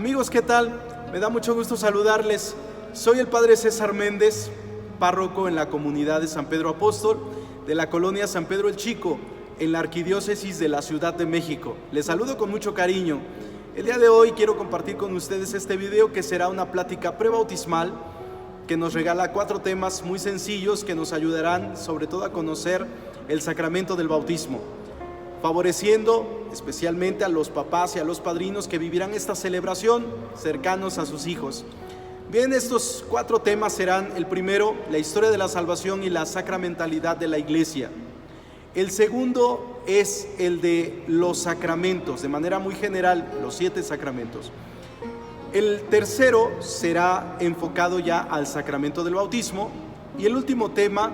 Amigos, ¿qué tal? Me da mucho gusto saludarles. Soy el Padre César Méndez, párroco en la comunidad de San Pedro Apóstol, de la colonia San Pedro el Chico, en la Arquidiócesis de la Ciudad de México. Les saludo con mucho cariño. El día de hoy quiero compartir con ustedes este video que será una plática prebautismal que nos regala 4 temas muy sencillos que nos ayudarán sobre todo a conocer el sacramento del bautismo, favoreciendo especialmente a los papás y a los padrinos que vivirán esta celebración cercanos a sus hijos. Bien, estos 4 temas serán: el primero, la historia de la salvación y la sacramentalidad de la Iglesia. El segundo es el de los sacramentos, de manera muy general, los 7 sacramentos. El tercero será enfocado ya al sacramento del bautismo. Y el último tema,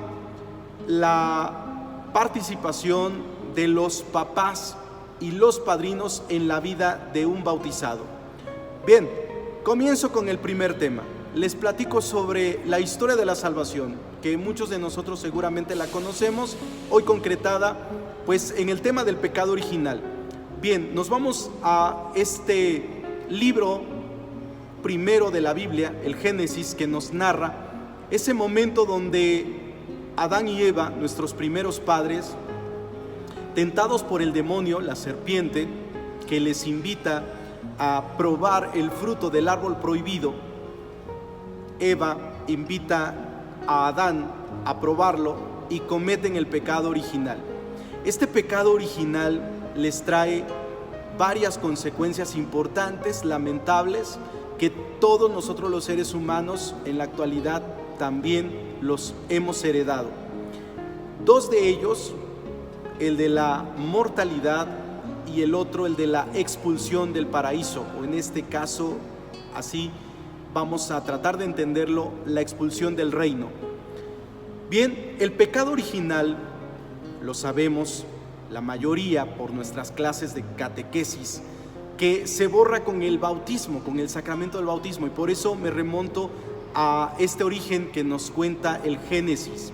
la participación de los papás y los padrinos en la vida de un bautizado. Bien, comienzo con el primer tema. Les platico sobre la historia de la salvación, que muchos de nosotros seguramente la conocemos, hoy concretada pues en el tema del pecado original. Bien, nos vamos a este libro primero de la Biblia, el Génesis, que nos narra ese momento donde Adán y Eva, nuestros primeros padres, tentados por el demonio, la serpiente, que les invita a probar el fruto del árbol prohibido, Eva invita a Adán a probarlo y cometen el pecado original. Este pecado original les trae varias consecuencias importantes, lamentables, que todos nosotros los seres humanos en la actualidad también los hemos heredado. 2 de ellos, el de la mortalidad y el otro el de la expulsión del paraíso, o en este caso, así vamos a tratar de entenderlo, la expulsión del reino. Bien, el pecado original, lo sabemos, la mayoría por nuestras clases de catequesis, que se borra con el bautismo, con el sacramento del bautismo, y por eso me remonto a este origen que nos cuenta el Génesis.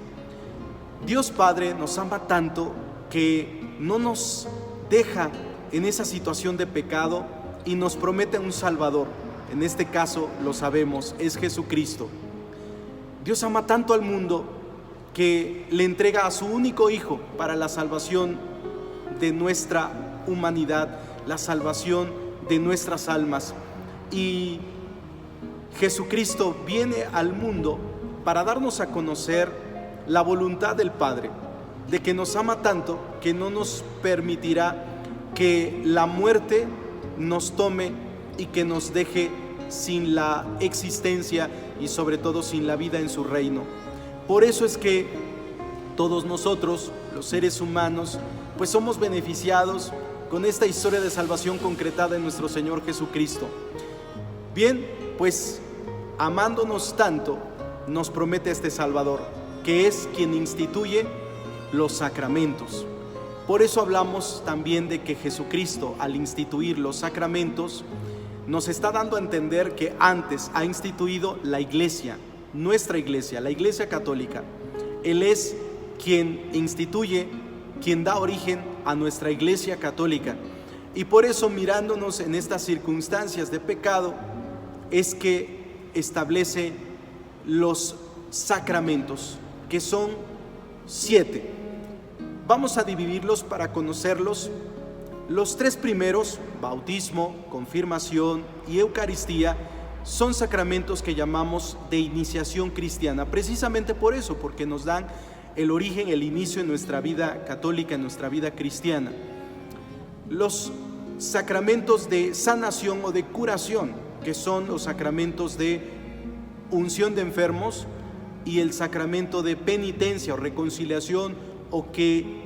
Dios Padre nos ama tanto que no nos deja en esa situación de pecado y nos promete un Salvador. En este caso, lo sabemos, es Jesucristo. Dios ama tanto al mundo que le entrega a su único Hijo para la salvación de nuestra humanidad, la salvación de nuestras almas. Y Jesucristo viene al mundo para darnos a conocer la voluntad del Padre, de que nos ama tanto que no nos permitirá que la muerte nos tome y que nos deje sin la existencia y sobre todo sin la vida en su reino. Por eso es que todos nosotros, los seres humanos, pues somos beneficiados con esta historia de salvación concretada en nuestro Señor Jesucristo. Bien, pues amándonos tanto, nos promete este Salvador, que es quien instituye los sacramentos. Por eso hablamos también de que Jesucristo, al instituir los sacramentos, nos está dando a entender que antes ha instituido la Iglesia, nuestra Iglesia, la Iglesia Católica. Él es quien instituye, quien da origen a nuestra Iglesia Católica. Y por eso, mirándonos en estas circunstancias de pecado, es que establece los sacramentos, que son 7. Vamos a dividirlos para conocerlos. Los 3 primeros, bautismo, confirmación y Eucaristía, son sacramentos que llamamos de iniciación cristiana, precisamente por eso, porque nos dan el origen, el inicio en nuestra vida católica, en nuestra vida cristiana. Los sacramentos de sanación o de curación, que son los sacramentos de unción de enfermos y el sacramento de penitencia o reconciliación, o que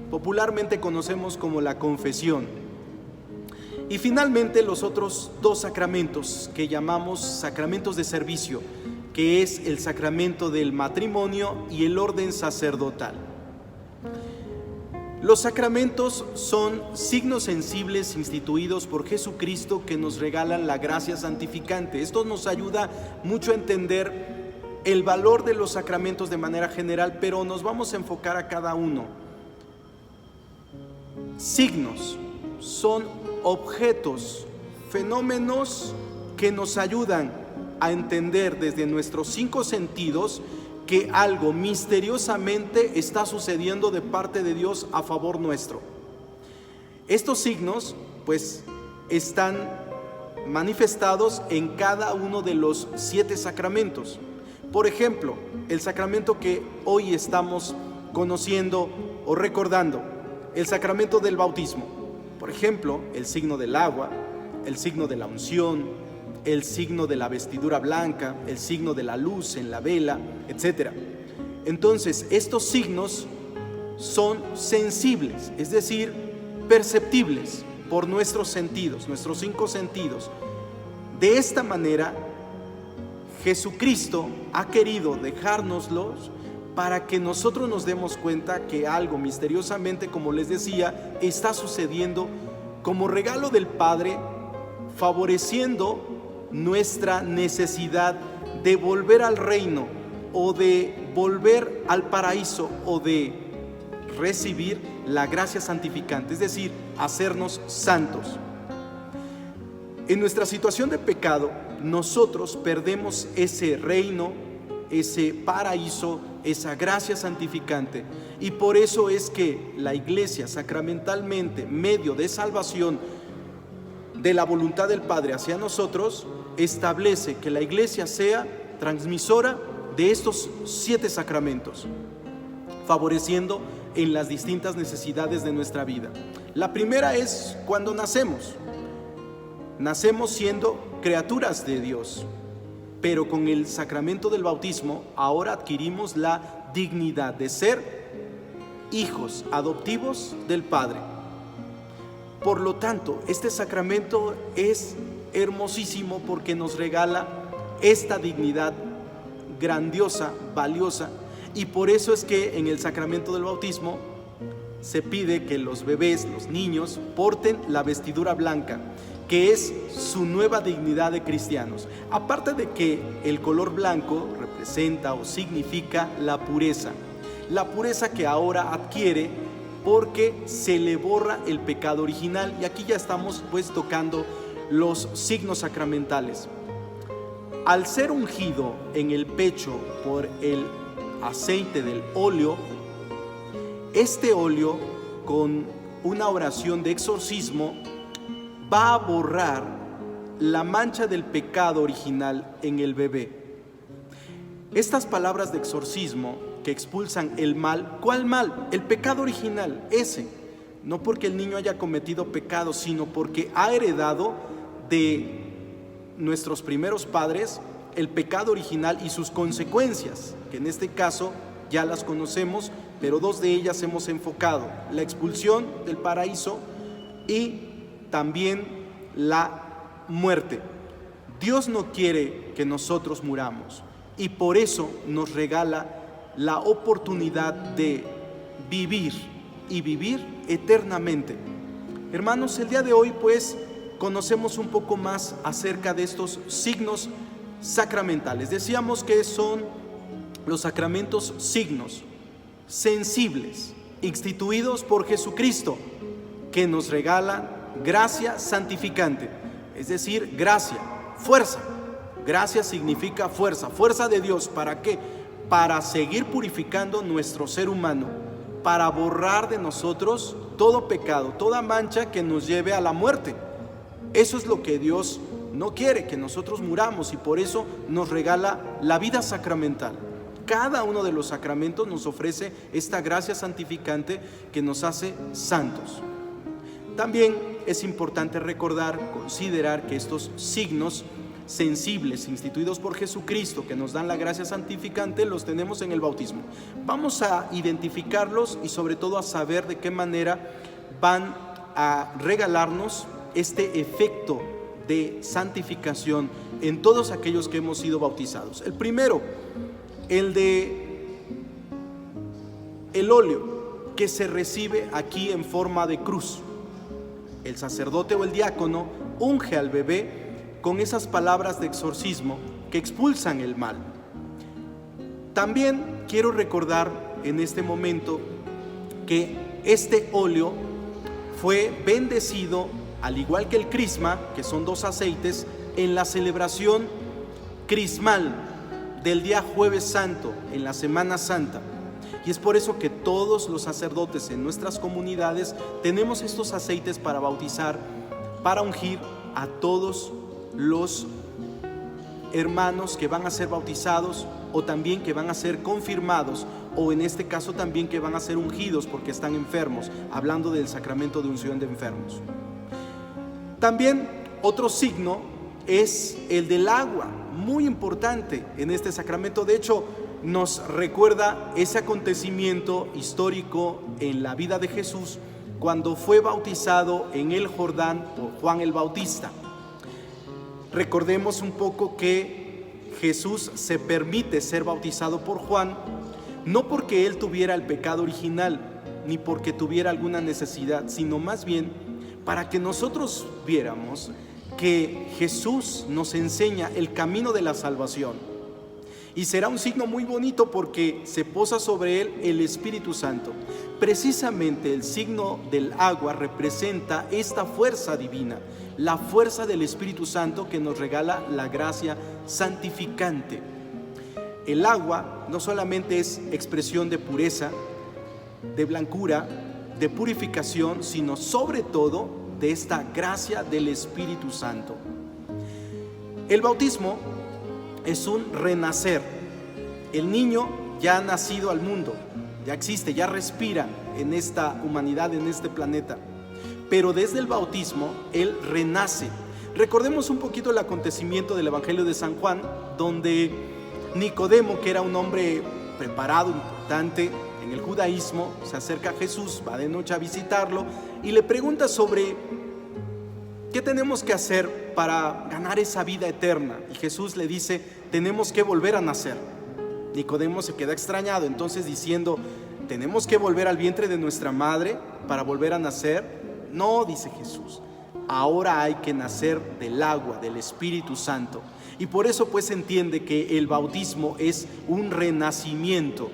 popularmente conocemos como la confesión. Y finalmente los otros 2 sacramentos que llamamos sacramentos de servicio, que es el sacramento del matrimonio y el orden sacerdotal. Los sacramentos son signos sensibles instituidos por Jesucristo que nos regalan la gracia santificante. Esto nos ayuda mucho a entender el valor de los sacramentos de manera general, pero nos vamos a enfocar a cada uno. Signos son objetos fenómenos que nos ayudan a entender desde nuestros 5 sentidos que algo misteriosamente está sucediendo de parte de Dios a favor nuestro. Estos signos, pues, están manifestados en cada uno de los 7 sacramentos. Por ejemplo, el sacramento que hoy estamos conociendo o recordando, el sacramento del bautismo. Por ejemplo, el signo del agua, el signo de la unción, el signo de la vestidura blanca, el signo de la luz en la vela, etc. Entonces, estos signos son sensibles, es decir, perceptibles por nuestros sentidos, nuestros 5 sentidos. De esta manera, Jesucristo ha querido dejárnoslos para que nosotros nos demos cuenta que algo misteriosamente, como les decía, está sucediendo como regalo del Padre, favoreciendo nuestra necesidad de volver al reino o de volver al paraíso o de recibir la gracia santificante, es decir, hacernos santos. En nuestra situación de pecado, nosotros perdemos ese reino, ese paraíso, esa gracia santificante, y por eso es que la Iglesia sacramentalmente, medio de salvación de la voluntad del Padre hacia nosotros, establece que la Iglesia sea transmisora de estos 7 sacramentos, favoreciendo en las distintas necesidades de nuestra vida. La primera es cuando nacemos. Nacemos siendo criaturas de Dios, pero con el sacramento del bautismo ahora adquirimos la dignidad de ser hijos adoptivos del Padre. Por lo tanto, este sacramento es hermosísimo porque nos regala esta dignidad grandiosa, valiosa, y por eso es que en el sacramento del bautismo se pide que los bebés, los niños, porten la vestidura blanca, que es su nueva dignidad de cristianos. Aparte de que el color blanco representa o significa la pureza que ahora adquiere porque se le borra el pecado original. Y aquí ya estamos pues tocando los signos sacramentales. Al ser ungido en el pecho por el aceite del óleo, este óleo con una oración de exorcismo va a borrar la mancha del pecado original en el bebé. Estas palabras de exorcismo que expulsan el mal, ¿cuál mal? El pecado original, ese. No porque el niño haya cometido pecado, sino porque ha heredado de nuestros primeros padres el pecado original y sus consecuencias, que en este caso ya las conocemos, pero 2 de ellas hemos enfocado: la expulsión del paraíso y también la muerte. Dios no quiere que nosotros muramos y por eso nos regala la oportunidad de vivir y vivir eternamente. Hermanos, el día de hoy pues conocemos un poco más acerca de estos signos sacramentales. Decíamos que son los sacramentos signos sensibles instituidos por Jesucristo, que nos regala gracia santificante, es decir, gracia, fuerza. Gracia significa fuerza, fuerza de Dios. ¿Para qué? Para seguir purificando nuestro ser humano, para borrar de nosotros todo pecado, toda mancha que nos lleve a la muerte. Eso es lo que Dios no quiere, que nosotros muramos, y por eso nos regala la vida sacramental. Cada uno de los sacramentos nos ofrece esta gracia santificante que nos hace santos. También es importante recordar, considerar que estos signos sensibles instituidos por Jesucristo que nos dan la gracia santificante los tenemos en el bautismo. Vamos a identificarlos y sobre todo a saber de qué manera van a regalarnos este efecto de santificación en todos aquellos que hemos sido bautizados. El primero, el de el óleo, que se recibe aquí en forma de cruz. El sacerdote o el diácono unge al bebé con esas palabras de exorcismo que expulsan el mal. También quiero recordar en este momento que este óleo fue bendecido al igual que el crisma, que son 2 aceites, en la celebración crismal del día Jueves Santo, en la Semana Santa. Y es por eso que todos los sacerdotes en nuestras comunidades tenemos estos aceites para bautizar, para ungir a todos los hermanos que van a ser bautizados o también que van a ser confirmados, o en este caso también que van a ser ungidos porque están enfermos, hablando del sacramento de unción de enfermos. También otro signo es el del agua, muy importante en este sacramento. De hecho, nos recuerda ese acontecimiento histórico en la vida de Jesús cuando fue bautizado en el Jordán por Juan el Bautista. Recordemos un poco que Jesús se permite ser bautizado por Juan, no porque él tuviera el pecado original, ni porque tuviera alguna necesidad, sino más bien para que nosotros viéramos que Jesús nos enseña el camino de la salvación. Y será un signo muy bonito porque se posa sobre él el Espíritu Santo. Precisamente el signo del agua representa esta fuerza divina, la fuerza del Espíritu Santo que nos regala la gracia santificante. El agua no solamente es expresión de pureza, de blancura, de purificación, sino sobre todo de esta gracia del Espíritu Santo. El bautismo es un renacer. El niño ya ha nacido al mundo, ya existe, ya respira en esta humanidad, en este planeta. Pero desde el bautismo, él renace. Recordemos un poquito el acontecimiento del Evangelio de San Juan, donde Nicodemo, que era un hombre preparado, importante en el judaísmo, se acerca a Jesús, va de noche a visitarlo y le pregunta sobre ¿qué tenemos que hacer para ganar esa vida eterna? Y Jesús le dice, tenemos que volver a nacer. Nicodemo se queda extrañado, entonces diciendo, ¿tenemos que volver al vientre de nuestra madre para volver a nacer? No, dice Jesús, ahora hay que nacer del agua, del Espíritu Santo. Y por eso pues se entiende que el bautismo es un renacimiento.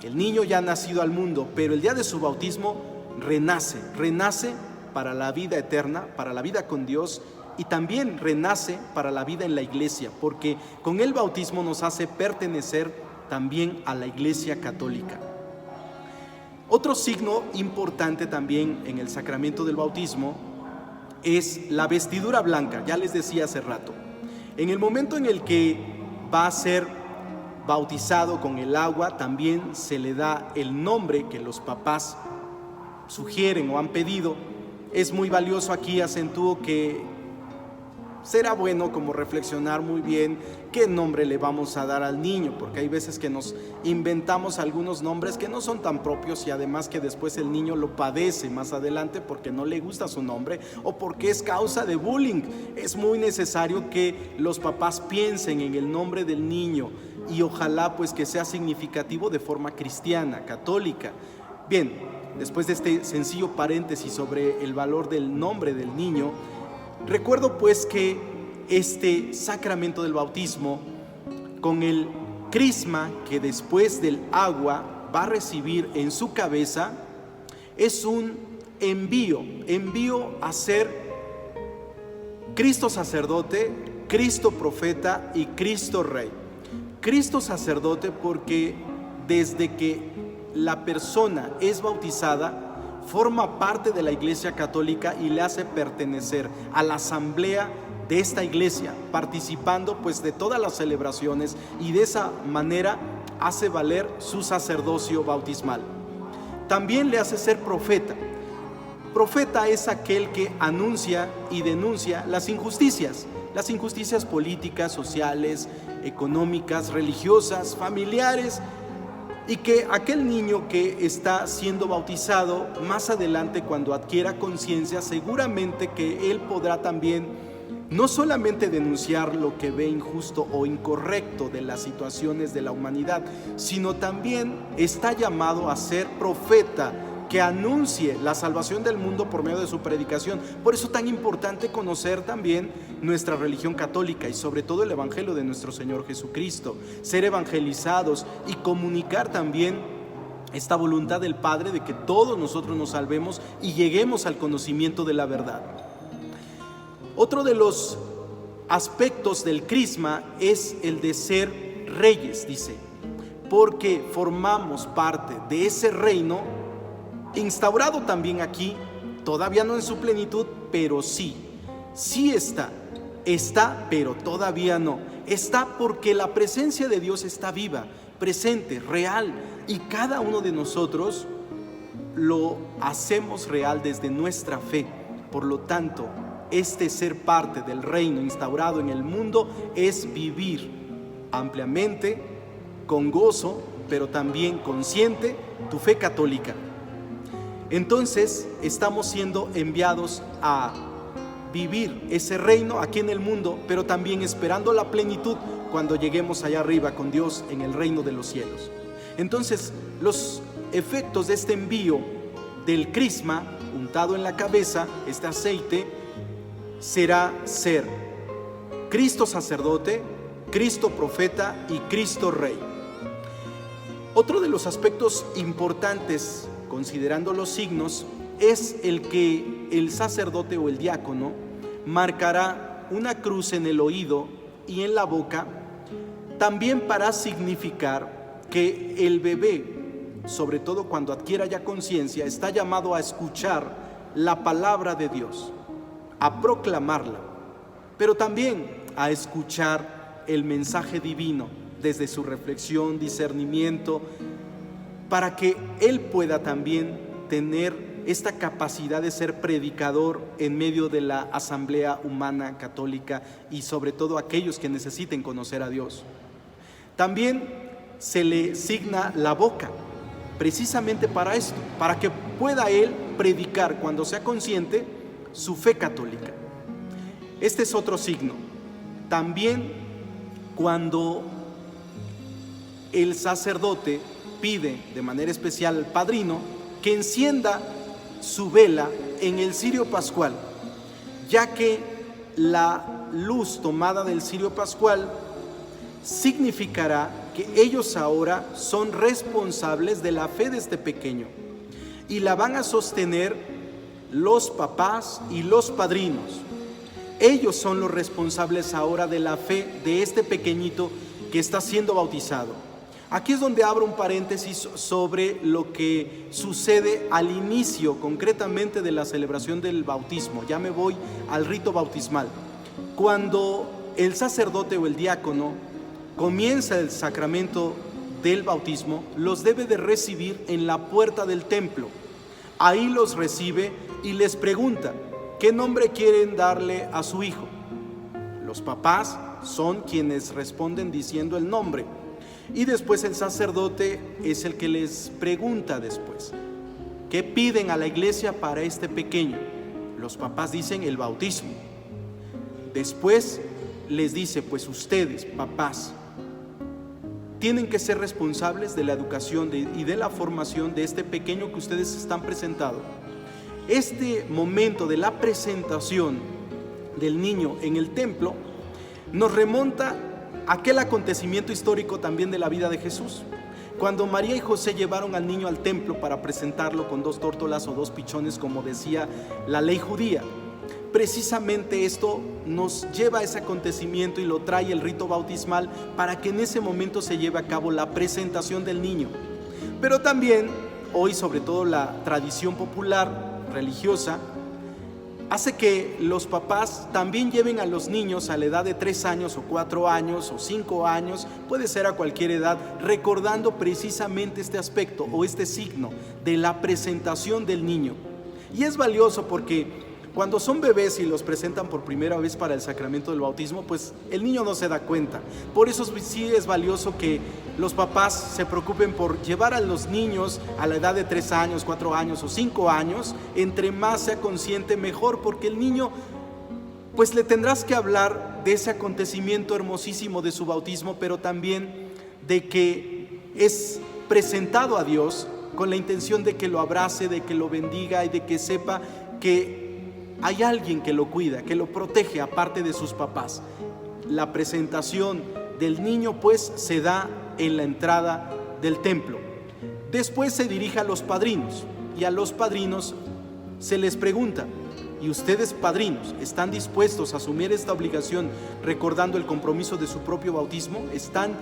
El niño ya ha nacido al mundo, pero el día de su bautismo renace para la vida eterna, para la vida con Dios, y también renace para la vida en la iglesia, porque con el bautismo nos hace pertenecer también a la Iglesia Católica. Otro signo importante también en el sacramento del bautismo es la vestidura blanca, ya les decía hace rato. En el momento en el que va a ser bautizado con el agua, también se le da el nombre que los papás sugieren o han pedido. Es muy valioso aquí, acentúo que será bueno como reflexionar muy bien qué nombre le vamos a dar al niño, porque hay veces que nos inventamos algunos nombres que no son tan propios y además que después el niño lo padece más adelante porque no le gusta su nombre o porque es causa de bullying. Es muy necesario que los papás piensen en el nombre del niño y ojalá pues que sea significativo de forma cristiana, católica. Bien, después de este sencillo paréntesis sobre el valor del nombre del niño, recuerdo pues que este sacramento del bautismo, con el crisma que después del agua va a recibir en su cabeza, es un envío a ser Cristo sacerdote, Cristo profeta y Cristo rey. Cristo sacerdote porque desde que la persona es bautizada, forma parte de la Iglesia Católica y le hace pertenecer a la asamblea de esta iglesia, participando pues de todas las celebraciones y de esa manera hace valer su sacerdocio bautismal. También le hace ser profeta. Profeta es aquel que anuncia y denuncia las injusticias políticas, sociales, económicas, religiosas, familiares, y que aquel niño que está siendo bautizado más adelante, cuando adquiera conciencia, seguramente que él podrá también no solamente denunciar lo que ve injusto o incorrecto de las situaciones de la humanidad, sino también está llamado a ser profeta que anuncie la salvación del mundo por medio de su predicación. Por eso es tan importante conocer también nuestra religión católica y sobre todo el Evangelio de nuestro Señor Jesucristo, ser evangelizados y comunicar también esta voluntad del Padre de que todos nosotros nos salvemos y lleguemos al conocimiento de la verdad. Otro de los aspectos del crisma es el de ser reyes, dice, porque formamos parte de ese reino instaurado también aquí, todavía no en su plenitud, pero sí está, pero todavía no. Está porque la presencia de Dios está viva, presente, real, y cada uno de nosotros lo hacemos real desde nuestra fe. Por lo tanto, este ser parte del reino instaurado en el mundo es vivir ampliamente, con gozo, pero también consciente, tu fe católica. Entonces, estamos siendo enviados a vivir ese reino aquí en el mundo, pero también esperando la plenitud cuando lleguemos allá arriba con Dios en el reino de los cielos. Entonces, los efectos de este envío del crisma untado en la cabeza, este aceite, será ser Cristo sacerdote, Cristo profeta y Cristo rey. Otro de los aspectos importantes, considerando los signos, es el que el sacerdote o el diácono marcará una cruz en el oído y en la boca, también para significar que el bebé, sobre todo cuando adquiera ya conciencia, está llamado a escuchar la palabra de Dios, a proclamarla, pero también a escuchar el mensaje divino desde su reflexión, discernimiento, para que él pueda también tener esta capacidad de ser predicador en medio de la asamblea humana católica y sobre todo aquellos que necesiten conocer a Dios. También se le signa la boca, precisamente para esto, para que pueda él predicar cuando sea consciente su fe católica. Este es otro signo. También cuando el sacerdote pide de manera especial al padrino que encienda su vela en el cirio pascual, ya que la luz tomada del cirio pascual significará que ellos ahora son responsables de la fe de este pequeño y la van a sostener los papás y los padrinos. Ellos son los responsables ahora de la fe de este pequeñito que está siendo bautizado. Aquí es donde abro un paréntesis sobre lo que sucede al inicio concretamente de la celebración del bautismo. Ya me voy al rito bautismal. Cuando el sacerdote o el diácono comienza el sacramento del bautismo, los debe de recibir en la puerta del templo. Ahí los recibe y les pregunta, ¿qué nombre quieren darle a su hijo? Los papás son quienes responden diciendo el nombre. Y después el sacerdote es el que les pregunta después, ¿qué piden a la iglesia para este pequeño? Los papás dicen el bautismo. Después les dice, pues ustedes, papás, tienen que ser responsables de la educación y de la formación de este pequeño que ustedes están presentando. Este momento de la presentación del niño en el templo nos remonta a aquel acontecimiento histórico también de la vida de Jesús, cuando María y José llevaron al niño al templo para presentarlo con 2 tórtolas o 2 pichones, como decía la ley judía. Precisamente esto nos lleva a ese acontecimiento y lo trae el rito bautismal para que en ese momento se lleve a cabo la presentación del niño. Pero también hoy, sobre todo, la tradición popular religiosa hace que los papás también lleven a los niños a la edad de 3 años o 4 años o 5 años, puede ser a cualquier edad, recordando precisamente este aspecto o este signo de la presentación del niño. Y es valioso porque cuando son bebés y los presentan por primera vez para el sacramento del bautismo, pues el niño no se da cuenta. Por eso sí es valioso que los papás se preocupen por llevar a los niños a la edad de 3 años, 4 años o 5 años. Entre más sea consciente, mejor, porque el niño, pues le tendrás que hablar de ese acontecimiento hermosísimo de su bautismo, pero también de que es presentado a Dios con la intención de que lo abrace, de que lo bendiga y de que sepa que hay alguien que lo cuida, que lo protege aparte de sus papás. La presentación del niño pues se da en la entrada del templo. Después se dirige a los padrinos y a los padrinos se les pregunta, y ustedes padrinos están dispuestos a asumir esta obligación recordando el compromiso de su propio bautismo, están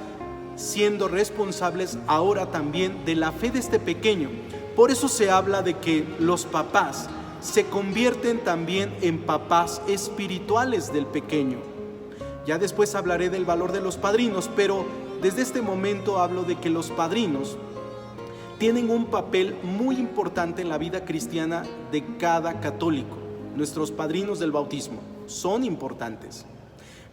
siendo responsables ahora también de la fe de este pequeño. Por eso se habla de que los papás se convierten también en papás espirituales del pequeño. Ya después hablaré del valor de los padrinos, pero desde este momento hablo de que los padrinos tienen un papel muy importante en la vida cristiana de cada católico. Nuestros padrinos del bautismo son importantes.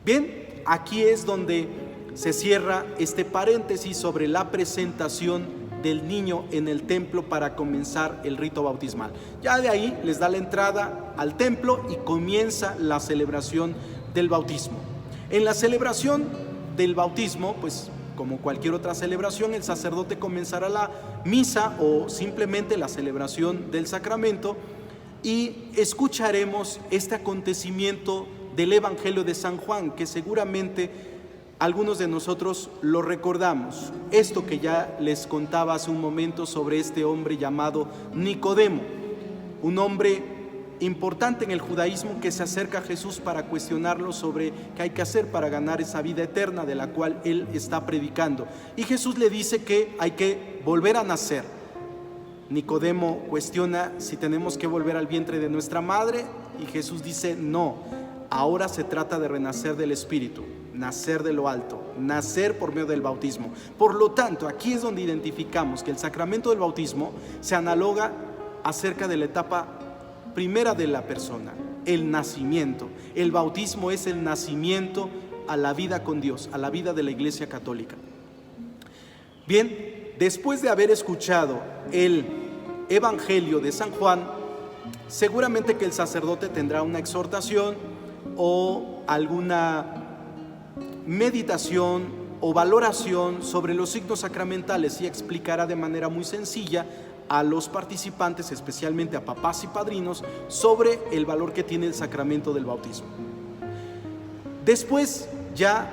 Bien, aquí es donde se cierra este paréntesis sobre la presentación del niño en el templo para comenzar el rito bautismal. Ya de ahí les da la entrada al templo y comienza la celebración del bautismo. En la celebración del bautismo, pues como cualquier otra celebración, el sacerdote comenzará la misa o simplemente la celebración del sacramento y escucharemos este acontecimiento del Evangelio de San Juan, que seguramente algunos de nosotros lo recordamos. Esto que ya les contaba hace un momento sobre este hombre llamado Nicodemo, un hombre importante en el judaísmo que se acerca a Jesús para cuestionarlo sobre qué hay que hacer para ganar esa vida eterna de la cual él está predicando. Y Jesús le dice que hay que volver a nacer. Nicodemo cuestiona si tenemos que volver al vientre de nuestra madre y Jesús dice no, ahora se trata de renacer del Espíritu, nacer de lo alto, nacer por medio del bautismo. Por lo tanto, aquí es donde identificamos que el sacramento del bautismo se analoga acerca de la etapa primera de la persona, el nacimiento. El bautismo es el nacimiento a la vida con Dios, a la vida de la Iglesia Católica. Bien, después de haber escuchado el Evangelio de San Juan, seguramente que el sacerdote tendrá una exhortación o alguna meditación o valoración sobre los signos sacramentales y explicará de manera muy sencilla a los participantes, especialmente a papás y padrinos, sobre el valor que tiene el sacramento del bautismo. Después ya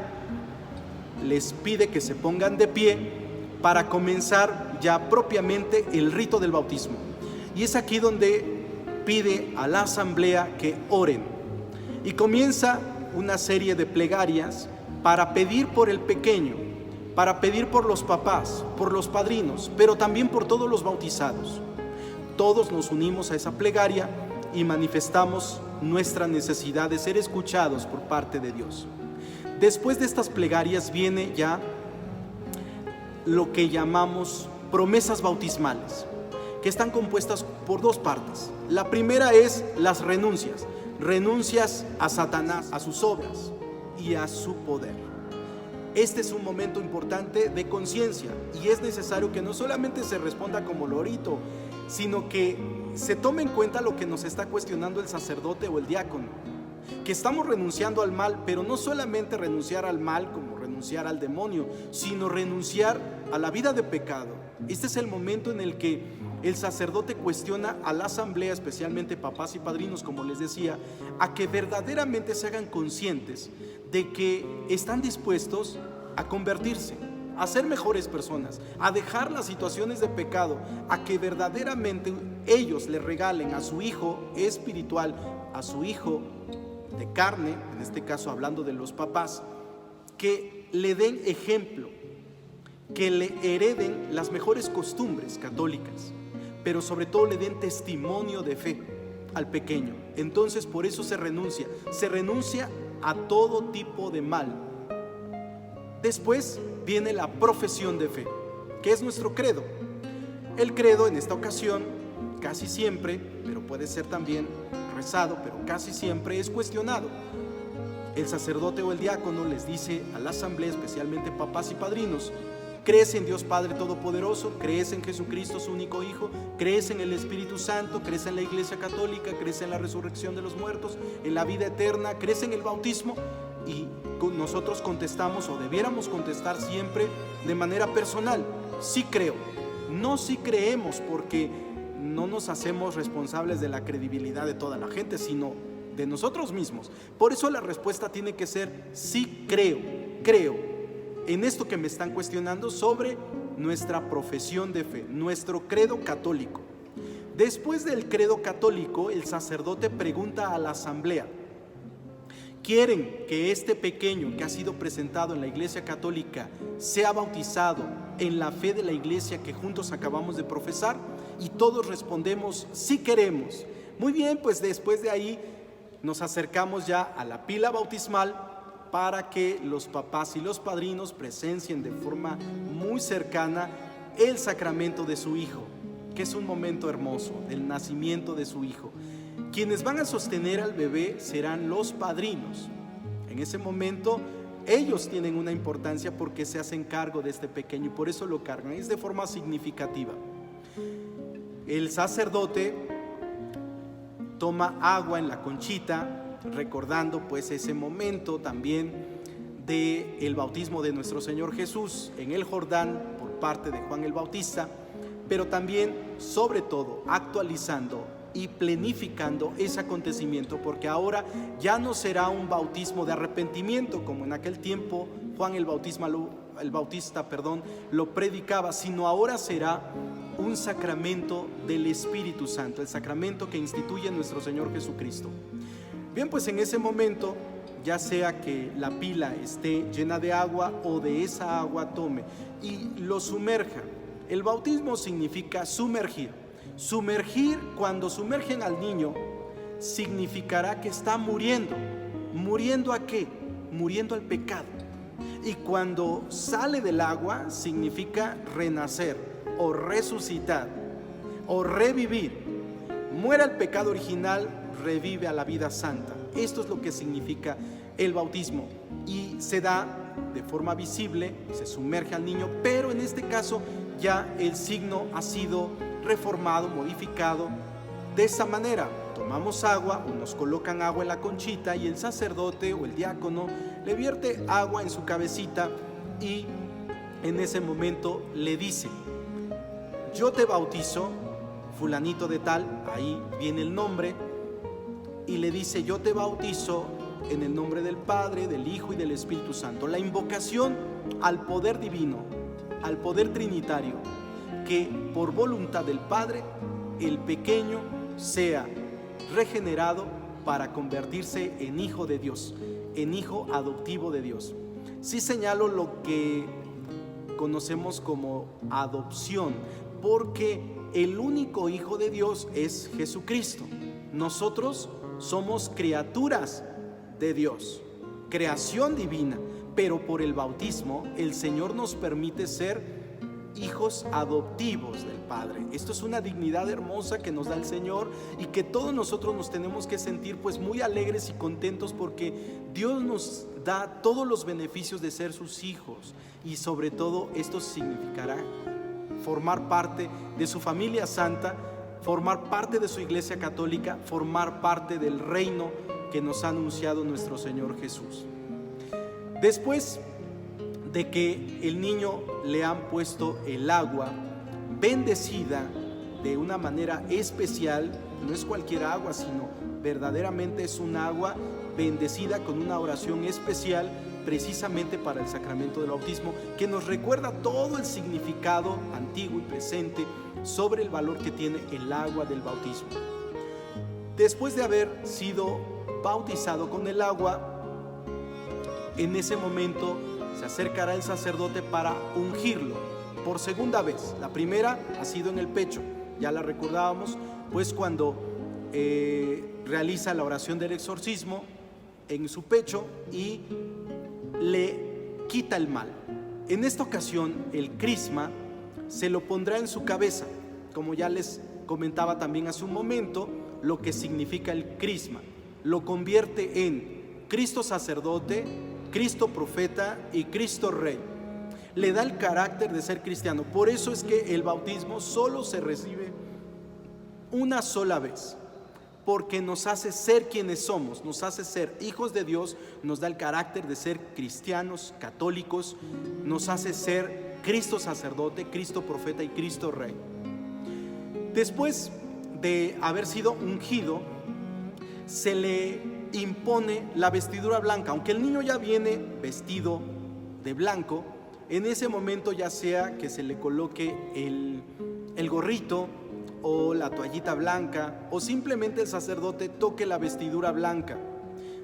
les pide que se pongan de pie para comenzar ya propiamente el rito del bautismo. Y es aquí donde pide a la asamblea que oren. Y comienza una serie de plegarias para pedir por el pequeño, para pedir por los papás, por los padrinos, pero también por todos los bautizados. Todos nos unimos a esa plegaria y manifestamos nuestra necesidad de ser escuchados por parte de Dios. Después de estas plegarias viene ya lo que llamamos promesas bautismales, que están compuestas por dos partes. La primera es las renuncias a Satanás, a sus obras y a su poder. Este es un momento importante de conciencia y es necesario que no solamente se responda como lorito, sino que se tome en cuenta lo que nos está cuestionando el sacerdote o el diácono, que estamos renunciando al mal, pero no solamente renunciar al mal como renunciar al demonio, sino renunciar a la vida de pecado. Este es el momento en el que el sacerdote cuestiona a la asamblea, especialmente papás y padrinos, como les decía, a que verdaderamente se hagan conscientes de que están dispuestos a convertirse, a ser mejores personas, a dejar las situaciones de pecado, a que verdaderamente ellos le regalen a su hijo espiritual, a su hijo de carne, en este caso hablando de los papás, que le den ejemplo, que le hereden las mejores costumbres católicas, pero sobre todo le den testimonio de fe al pequeño. Entonces por eso se renuncia a todo tipo de mal. Después viene la profesión de fe, que es nuestro credo. El credo en esta ocasión, casi siempre, pero puede ser también rezado, pero casi siempre es cuestionado. El sacerdote o el diácono les dice a la asamblea, especialmente papás y padrinos: ¿crees en Dios Padre Todopoderoso? ¿Crees en Jesucristo, su único Hijo? ¿Crees en el Espíritu Santo? ¿Crees en la Iglesia Católica? ¿Crees en la resurrección de los muertos? ¿En la vida eterna? ¿Crees en el bautismo? Y nosotros contestamos, o debiéramos contestar siempre de manera personal: sí creo. No sí creemos, porque no nos hacemos responsables de la credibilidad de toda la gente, sino de nosotros mismos. Por eso la respuesta tiene que ser: sí creo en esto que me están cuestionando sobre nuestra profesión de fe, nuestro credo católico. Después del credo católico, el sacerdote pregunta a la asamblea: ¿quieren que este pequeño que ha sido presentado en la Iglesia Católica sea bautizado en la fe de la Iglesia que juntos acabamos de profesar? Y todos respondemos: sí queremos. Muy bien, pues después de ahí nos acercamos ya a la pila bautismal para que los papás y los padrinos presencien de forma muy cercana el sacramento de su hijo, que es un momento hermoso, el nacimiento de su hijo. Quienes van a sostener al bebé serán los padrinos. En ese momento ellos tienen una importancia porque se hacen cargo de este pequeño y por eso lo cargan. Es de forma significativa. El sacerdote toma agua en la conchita, recordando pues ese momento también del bautismo de nuestro Señor Jesús en el Jordán por parte de Juan el Bautista, pero también, sobre todo, actualizando y planificando ese acontecimiento, porque ahora ya no será un bautismo de arrepentimiento como en aquel tiempo Juan el Bautista lo predicaba, sino ahora será un sacramento del Espíritu Santo, el sacramento que instituye nuestro Señor Jesucristo. Bien, pues en ese momento, ya sea que la pila esté llena de agua o de esa agua tome y lo sumerja. El bautismo significa sumergir. Sumergir, cuando sumergen al niño, significará que está muriendo. ¿Muriendo a qué? Muriendo al pecado. Y cuando sale del agua, significa renacer o resucitar o revivir. Muere al pecado original, revive a la vida santa. Esto es lo que significa el bautismo y se da de forma visible, se sumerge al niño, pero en este caso ya el signo ha sido reformado, modificado. De esa manera tomamos agua o nos colocan agua en la conchita y el sacerdote o el diácono le vierte agua en su cabecita y en ese momento le dice: yo te bautizo, fulanito de tal, ahí viene el nombre, y le dice: yo te bautizo en el nombre del Padre, del Hijo y del Espíritu Santo. La invocación al poder divino, al poder trinitario, que por voluntad del Padre el pequeño sea regenerado para convertirse en hijo de Dios, en hijo adoptivo de Dios. Sí señalo lo que conocemos como adopción, porque el único hijo de Dios es Jesucristo. Nosotros somos criaturas de Dios, creación divina, pero por el bautismo el Señor nos permite ser hijos adoptivos del Padre. Esto es una dignidad hermosa que nos da el Señor y que todos nosotros nos tenemos que sentir pues muy alegres y contentos, porque Dios nos da todos los beneficios de ser sus hijos, y sobre todo esto significará formar parte de su familia santa, formar parte de su Iglesia Católica, formar parte del reino que nos ha anunciado nuestro Señor Jesús. Después de que el niño le han puesto el agua bendecida de una manera especial, no es cualquier agua, sino verdaderamente es un agua bendecida con una oración especial, precisamente para el sacramento del bautismo, que nos recuerda todo el significado antiguo y presente sobre el valor que tiene el agua del bautismo. Después de haber sido bautizado con el agua, en ese momento se acercará el sacerdote para ungirlo por segunda vez. La primera ha sido en el pecho, ya la recordábamos, pues cuando realiza la oración del exorcismo en su pecho y le quita el mal. En esta ocasión el crisma se lo pondrá en su cabeza, como ya les comentaba también hace un momento lo que significa el crisma. Lo convierte en Cristo sacerdote, Cristo profeta y Cristo rey. Le da el carácter de ser cristiano. Por eso es que el bautismo solo se recibe una sola vez, porque nos hace ser quienes somos, nos hace ser hijos de Dios, nos da el carácter de ser cristianos, católicos, nos hace ser Cristo sacerdote, Cristo profeta y Cristo rey. Después de haber sido ungido, se le impone la vestidura blanca. Aunque el niño ya viene vestido de blanco, en ese momento ya sea que se le coloque el gorrito o la toallita blanca, o simplemente el sacerdote toque la vestidura blanca.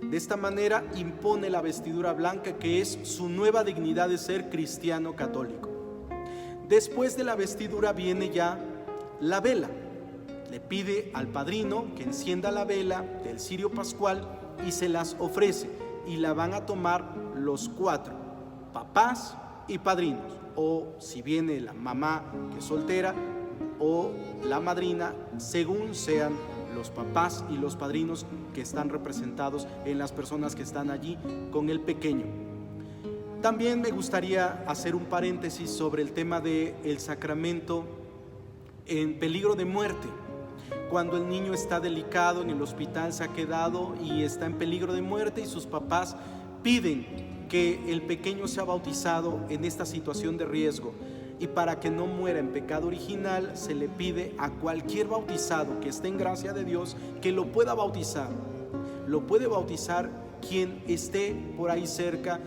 De esta manera impone la vestidura blanca, que es su nueva dignidad de ser cristiano católico. Después de la vestidura viene ya la vela. Le pide al padrino que encienda la vela del cirio pascual y se las ofrece, y la van a tomar los 4, papás y padrinos, o si viene la mamá que es soltera, o la madrina, según sean los papás y los padrinos que están representados en las personas que están allí con el pequeño. También me gustaría hacer un paréntesis sobre el tema del sacramento en peligro de muerte. Cuando el niño está delicado, en el hospital se ha quedado y está en peligro de muerte, y sus papás piden que el pequeño sea bautizado en esta situación de riesgo, y para que no muera en pecado original se le pide a cualquier bautizado que esté en gracia de Dios que lo pueda bautizar. Lo puede bautizar quien esté por ahí cerca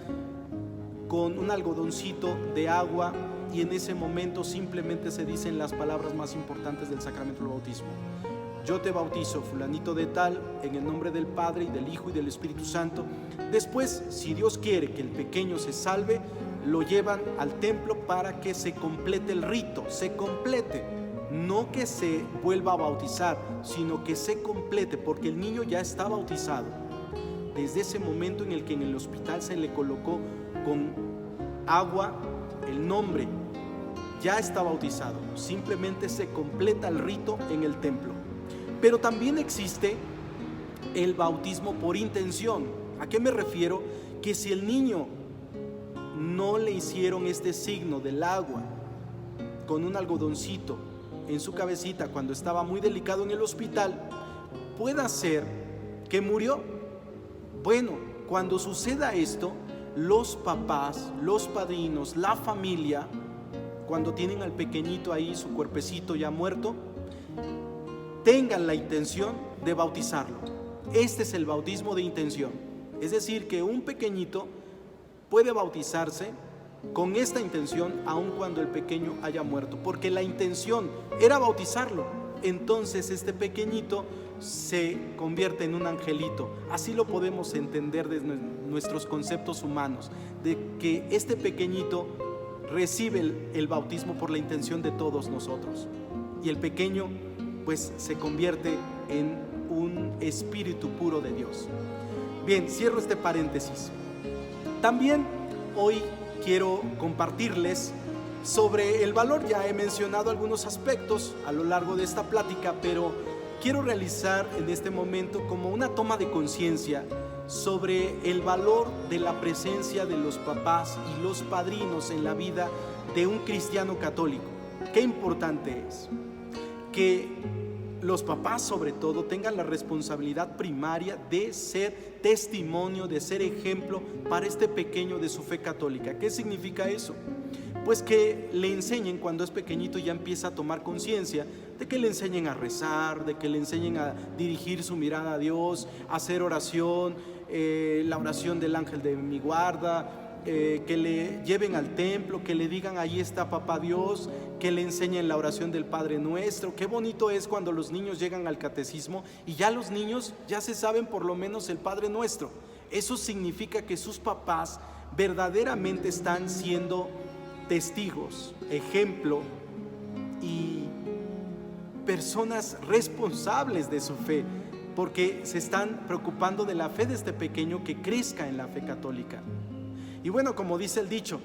con un algodoncito de agua, y en ese momento simplemente se dicen las palabras más importantes del sacramento del bautismo: yo te bautizo, fulanito de tal, en el nombre del Padre, y del Hijo, y del Espíritu Santo. Después, si Dios quiere que el pequeño se salve, lo llevan al templo para que se complete el rito, se complete, no que se vuelva a bautizar, sino que se complete, porque el niño ya está bautizado. Desde ese momento en el que en el hospital se le colocó con agua el nombre, ya está bautizado, simplemente se completa el rito en el templo. Pero también existe el bautismo por intención. ¿A qué me refiero? Que si el niño no le hicieron este signo del agua con un algodoncito en su cabecita cuando estaba muy delicado en el hospital, puede ser que murió. Bueno, cuando suceda esto, los papás, los padrinos, la familia, cuando tienen al pequeñito ahí, su cuerpecito ya muerto, tengan la intención de bautizarlo. Este es el bautismo de intención. Es decir, que un pequeñito puede bautizarse con esta intención aun cuando el pequeño haya muerto, porque la intención era bautizarlo. Entonces este pequeñito se convierte en un angelito. Así lo podemos entender desde nuestros conceptos humanos, de que este pequeñito recibe el bautismo por la intención de todos nosotros, y el pequeño pues se convierte en un espíritu puro de Dios. Bien, cierro este paréntesis. También hoy quiero compartirles sobre el valor. Ya he mencionado algunos aspectos a lo largo de esta plática, pero quiero realizar en este momento como una toma de conciencia sobre el valor de la presencia de los papás y los padrinos en la vida de un cristiano católico. Qué importante es que los papás, sobre todo, tengan la responsabilidad primaria de ser testimonio, de ser ejemplo para este pequeño de su fe católica. ¿Qué significa eso? Pues que le enseñen, cuando es pequeñito ya empieza a tomar conciencia, de que le enseñen a rezar, de que le enseñen a dirigir su mirada a Dios, a hacer oración, la oración del ángel de mi guarda, que le lleven al templo, que le digan ahí está papá Dios, que le enseñen la oración del Padre Nuestro. Qué bonito es cuando los niños llegan al catecismo y ya los niños ya se saben por lo menos el Padre Nuestro. Eso significa que sus papás verdaderamente están siendo testigos, ejemplo y personas responsables de su fe, porque se están preocupando de la fe de este pequeño que crezca en la fe católica. Y bueno, como dice el dicho,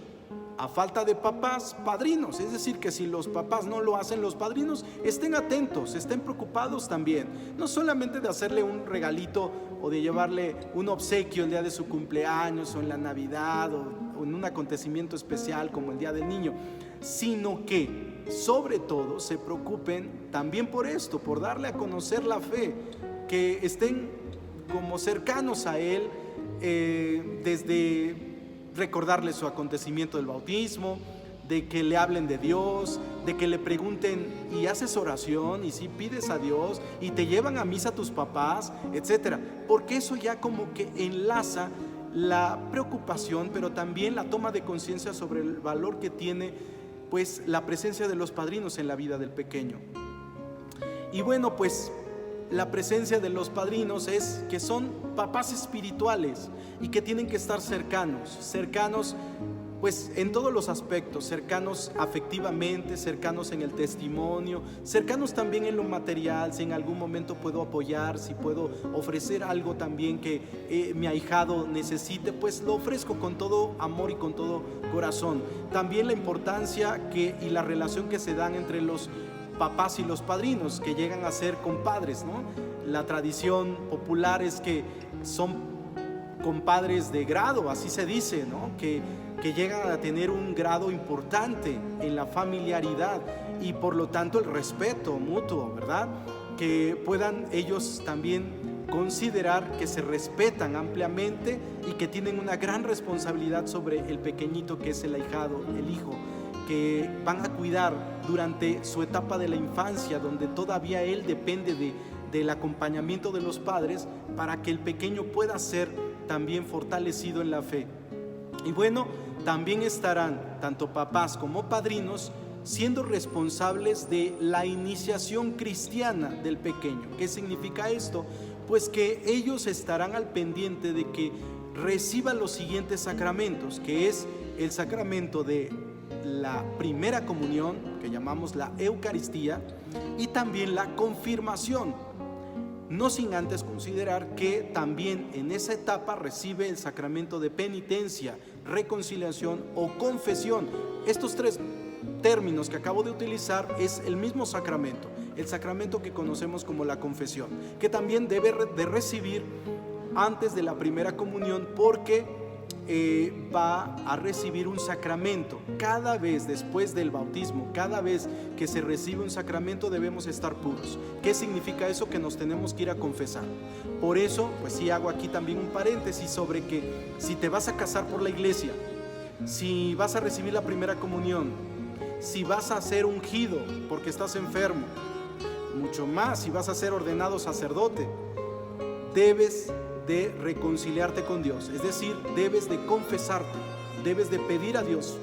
a falta de papás, padrinos. Es decir, que si los papás no lo hacen, los padrinos estén atentos, estén preocupados también. No solamente de hacerle un regalito o de llevarle un obsequio el día de su cumpleaños o en la Navidad o en un acontecimiento especial como el Día del Niño, sino que sobre todo se preocupen también por esto, por darle a conocer la fe, que estén como cercanos a él, desde recordarle su acontecimiento del bautismo, de que le hablen de Dios, de que le pregunten, ¿y haces oración? ¿Y si pides a Dios? ¿Y te llevan a misa tus papás? Etcétera. Porque eso ya como que enlaza la preocupación, pero también la toma de conciencia sobre el valor que tiene pues la presencia de los padrinos en la vida del pequeño. Y bueno, pues la presencia de los padrinos es que son papás espirituales y que tienen que estar cercanos pues en todos los aspectos, cercanos afectivamente, cercanos en el testimonio, cercanos también en lo material, si en algún momento puedo apoyar, si puedo ofrecer algo también que mi ahijado necesite, pues lo ofrezco con todo amor y con todo corazón. También la importancia y la relación que se dan entre los papás y los padrinos, que llegan a ser compadres, ¿no? La tradición popular es que son compadres de grado, así se dice, ¿no? Que llegan a tener un grado importante en la familiaridad y por lo tanto el respeto mutuo, ¿verdad? Que puedan ellos también considerar que se respetan ampliamente y que tienen una gran responsabilidad sobre el pequeñito que es el ahijado, el hijo, que van a cuidar durante su etapa de la infancia, donde todavía él depende del acompañamiento de los padres para que el pequeño pueda ser también fortalecido en la fe. Y bueno, también estarán tanto papás como padrinos siendo responsables de la iniciación cristiana del pequeño. ¿Qué significa esto? Pues que ellos estarán al pendiente de que reciba los siguientes sacramentos, que es el sacramento de la primera comunión, que llamamos la Eucaristía, y también la confirmación. No sin antes considerar que también en esa etapa recibe el sacramento de penitencia, reconciliación o confesión. Estos tres términos que acabo de utilizar es el mismo sacramento, el sacramento que conocemos como la confesión, que también debe de recibir antes de la primera comunión, porque va a recibir un sacramento. Cada vez después del bautismo, cada vez que se recibe un sacramento, debemos estar puros. ¿Qué significa eso? Que nos tenemos que ir a confesar. Por eso, pues sí hago aquí también un paréntesis sobre que si te vas a casar por la iglesia, si vas a recibir la primera comunión, si vas a ser ungido porque estás enfermo, mucho más si vas a ser ordenado sacerdote, debes de reconciliarte con Dios, es decir, debes de confesarte, debes de pedir a Dios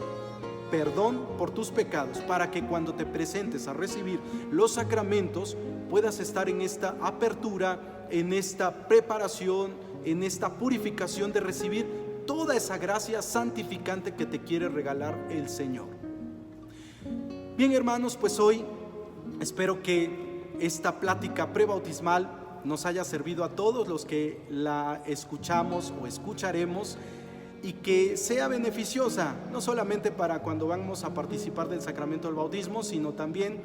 perdón por tus pecados para que cuando te presentes a recibir los sacramentos puedas estar en esta apertura, en esta preparación, en esta purificación de recibir toda esa gracia santificante que te quiere regalar el Señor. Bien, hermanos, pues hoy espero que esta plática prebautismal nos haya servido a todos los que la escuchamos o escucharemos y que sea beneficiosa, no solamente para cuando vamos a participar del sacramento del bautismo, sino también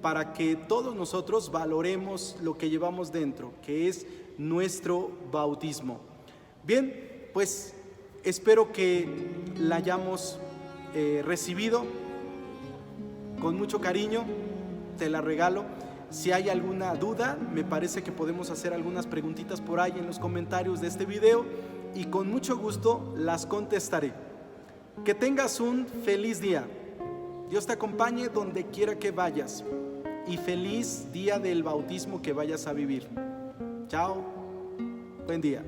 para que todos nosotros valoremos lo que llevamos dentro, que es nuestro bautismo. Bien, pues espero que la hayamos recibido con mucho cariño, te la regalo. Si hay alguna duda, me parece que podemos hacer algunas preguntitas por ahí en los comentarios de este video y con mucho gusto las contestaré. Que tengas un feliz día. Dios te acompañe donde quiera que vayas y feliz día del bautismo que vayas a vivir. Chao. Buen día.